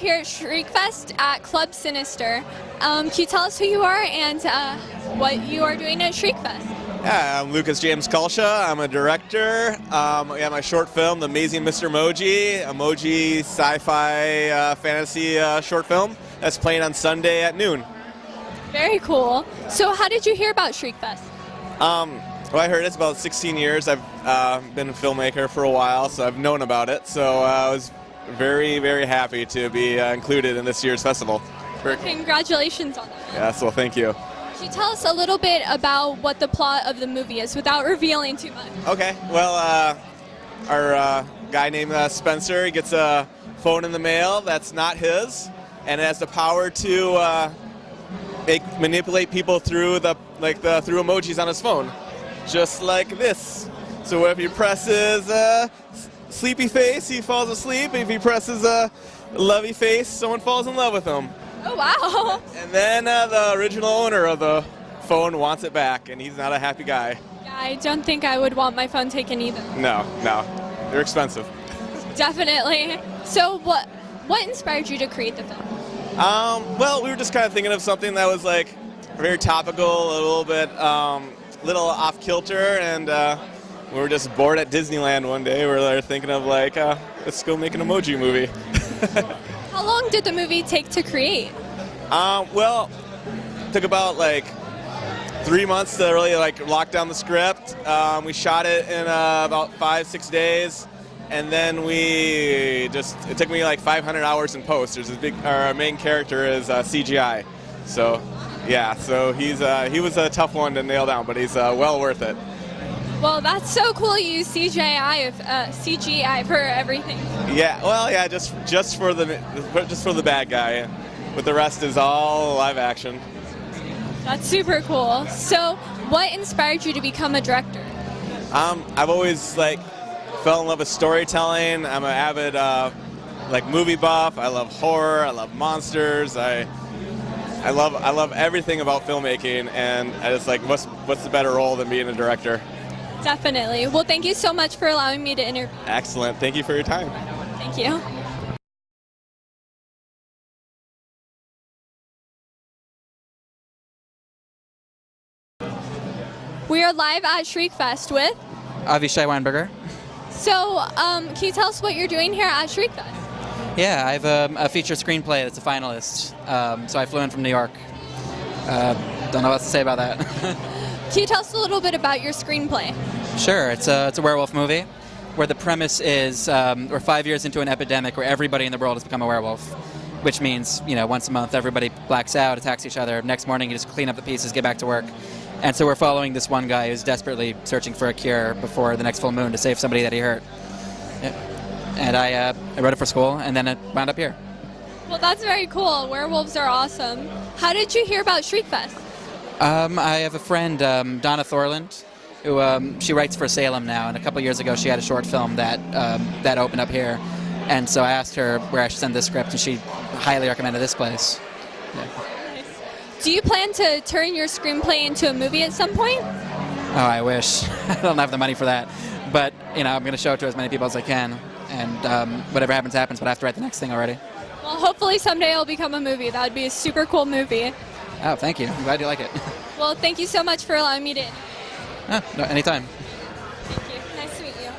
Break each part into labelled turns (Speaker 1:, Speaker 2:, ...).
Speaker 1: here at ShriekFest at Club Sinister. Can you tell us who you are and what you are doing at ShriekFest?
Speaker 2: Yeah, I'm Lucas James Kulsha. I'm a director. I have my short film, The Amazing Mr. Moji, a Moji sci-fi fantasy short film that's playing on Sunday at noon.
Speaker 1: Very cool. So how did you hear about ShriekFest?
Speaker 2: Well, I heard it's about 16 years. I've been a filmmaker for a while, so I've known about it. So I was very, very happy to be included in this year's festival.
Speaker 1: Congratulations on that.
Speaker 2: Yes, well, thank you.
Speaker 1: Can you tell us a little bit about what the plot of the movie is without revealing too much?
Speaker 2: Okay, well, our guy named Spencer, he gets a phone in the mail that's not his, and it has the power to manipulate people through through emojis on his phone, just like this. So if he presses sleepy face, he falls asleep. If he presses lovey face, someone falls in love with him.
Speaker 1: Oh, wow.
Speaker 2: And then the original owner of the phone wants it back, and he's not a happy guy.
Speaker 1: Yeah, I don't think I would want my phone taken either.
Speaker 2: No, they're expensive.
Speaker 1: Definitely. So what inspired you to create the film?
Speaker 2: Well, we were just kind of thinking of something that was like very topical, a little bit, little off kilter, and we were just bored at Disneyland one day. We were thinking of like, let's go make an emoji movie.
Speaker 1: How long did the movie take to create?
Speaker 2: Well, it took about 3 months to really lock down the script. We shot it in about 5-6 days. And then it took me 500 hours in post. Our main character is CGI. So, yeah, so he was a tough one to nail down, but he's well worth it.
Speaker 1: Well, that's so cool. You use CGI for everything.
Speaker 2: Yeah, well, yeah, just for the bad guy. But the rest is all live action.
Speaker 1: That's super cool. So, what inspired you to become a director?
Speaker 2: I've always fell in love with storytelling. I'm an avid movie buff. I love horror. I love monsters. I love everything about filmmaking, and I just what's the better role than being a director?
Speaker 1: Definitely. Well, thank you so much for allowing me to interview.
Speaker 2: Excellent. Thank you for your time.
Speaker 1: Thank you. We are live at ShriekFest with
Speaker 3: Avishai Weinberger.
Speaker 1: So, can you tell us what you're doing here at ShriekFest?
Speaker 3: Yeah, I have a feature screenplay that's a finalist. So I flew in from New York. Don't know what to say about that.
Speaker 1: Can you tell us a little bit about your screenplay?
Speaker 3: Sure, it's a werewolf movie where the premise is we're 5 years into an epidemic where everybody in the world has become a werewolf, which means, once a month everybody blacks out, attacks each other. Next morning you just clean up the pieces, get back to work. And so we're following this one guy who's desperately searching for a cure before the next full moon to save somebody that he hurt. Yeah. And I wrote it for school, and then it wound up here.
Speaker 1: Well, that's very cool. Werewolves are awesome. How did you hear about ShriekFest?
Speaker 3: I have a friend, Donna Thorland, who she writes for Salem now, and a couple years ago she had a short film that opened up here. And so I asked her where I should send this script, and she highly recommended this place. Yeah.
Speaker 1: Do you plan to turn your screenplay into a movie at some point?
Speaker 3: Oh, I wish. I don't have the money for that. But, I'm going to show it to as many people as I can. And whatever happens, happens, but I have to write the next thing already.
Speaker 1: Well, hopefully someday it'll become a movie. That would be a super cool movie.
Speaker 3: Oh, thank you. I'm glad you like it.
Speaker 1: Well, thank you so much for allowing me to interview.
Speaker 3: No, anytime.
Speaker 1: Thank you. Nice to meet you.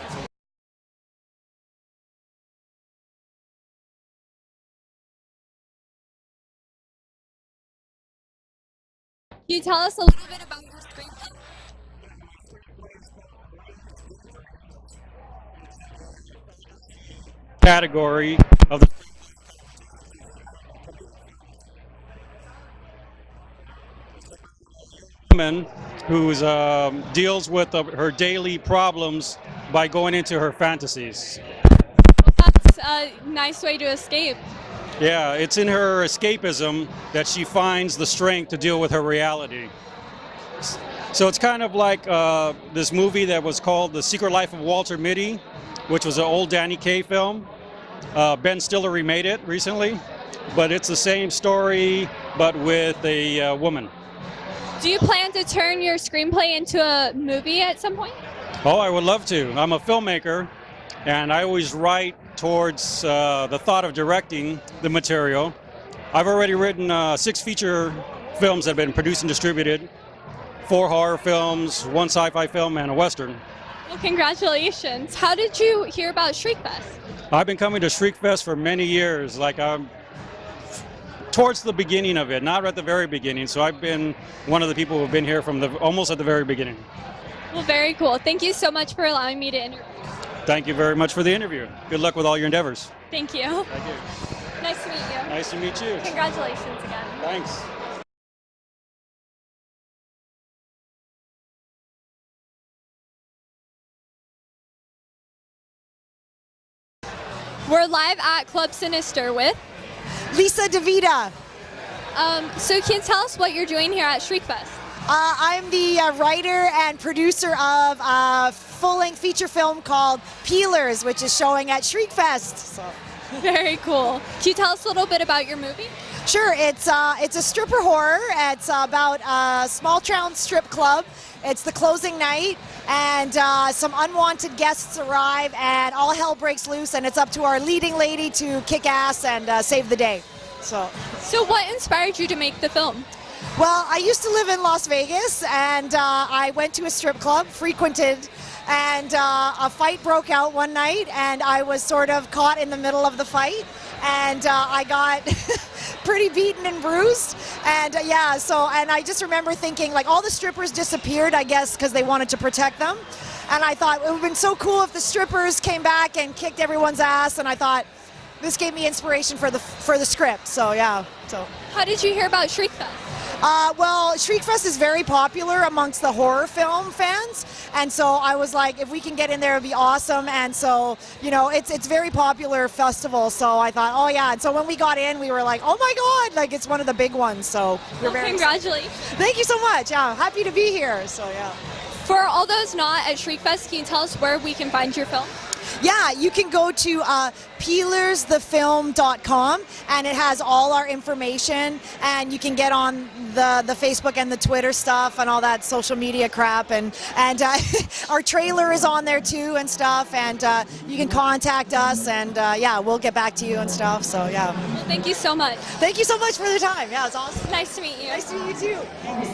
Speaker 1: Can you tell us a little bit about your screenplay?
Speaker 4: Category of the woman who deals with her daily problems by going into her fantasies.
Speaker 1: That's a nice way to escape.
Speaker 4: Yeah, it's in her escapism that she finds the strength to deal with her reality. So it's kind of like this movie that was called The Secret Life of Walter Mitty, which was an old Danny Kaye film. Ben Stiller remade it recently, but it's the same story, but with a woman.
Speaker 1: Do you plan to turn your screenplay into a movie at some point?
Speaker 4: Oh, I would love to. I'm a filmmaker, and I always write towards the thought of directing the material. I've already written 6 feature films that have been produced and distributed, 4 horror films, 1 sci-fi film, and a western.
Speaker 1: Well, congratulations. How did you hear about ShriekFest?
Speaker 4: I've been coming to ShriekFest for many years, like towards the beginning of it, not at the very beginning. So I've been one of the people who've been here from almost at the very beginning.
Speaker 1: Well, very cool. Thank you so much for allowing me to interview.
Speaker 4: Thank you very much for the interview. Good luck with all your endeavors.
Speaker 1: Thank you.
Speaker 4: Thank you.
Speaker 1: Nice to meet you.
Speaker 4: Nice to meet you.
Speaker 1: Congratulations again.
Speaker 4: Thanks.
Speaker 1: We're live at Club Sinister with
Speaker 5: Lisa DeVita.
Speaker 1: So can you tell us what you're doing here at ShriekFest?
Speaker 5: I'm the writer and producer of a full-length feature film called Peelers, which is showing at ShriekFest. So.
Speaker 1: Very cool. Can you tell us a little bit about your movie?
Speaker 5: Sure, it's a stripper horror. It's about a small town strip club. It's the closing night, and some unwanted guests arrive, and all hell breaks loose, and it's up to our leading lady to kick ass and save the day. So
Speaker 1: what inspired you to make the film?
Speaker 5: Well, I used to live in Las Vegas, and I went to a strip club, frequented, and a fight broke out one night, and I was sort of caught in the middle of the fight, and I got pretty beaten and bruised, and and I just remember thinking, like, all the strippers disappeared, I guess, because they wanted to protect them, and I thought it would have been so cool if the strippers came back and kicked everyone's ass, and I thought this gave me inspiration for the script. So yeah. So.
Speaker 1: How did you hear about ShriekFest?
Speaker 5: Well, ShriekFest is very popular amongst the horror film fans, and so I was like, if we can get in there, it'd be awesome. And so, you know, it's very popular festival. So I thought, oh yeah. And so when we got in, we were like, oh my God, like it's one of the big ones. So we're very
Speaker 1: congratulations.
Speaker 5: excited. Thank you so much. Yeah, happy to be here. So yeah.
Speaker 1: For all those not at ShriekFest, can you tell us where we can find your film?
Speaker 5: Yeah, you can go to peelersthefilm.com, and it has all our information, and you can get on the Facebook and the Twitter stuff and all that social media crap, and our trailer is on there too and stuff, and you can contact us, and yeah, we'll get back to you and stuff. So yeah.
Speaker 1: Well, thank you so much.
Speaker 5: Thank you so much for the time. Yeah, it's awesome.
Speaker 1: Nice to meet you.
Speaker 5: Nice to meet you too. Thanks.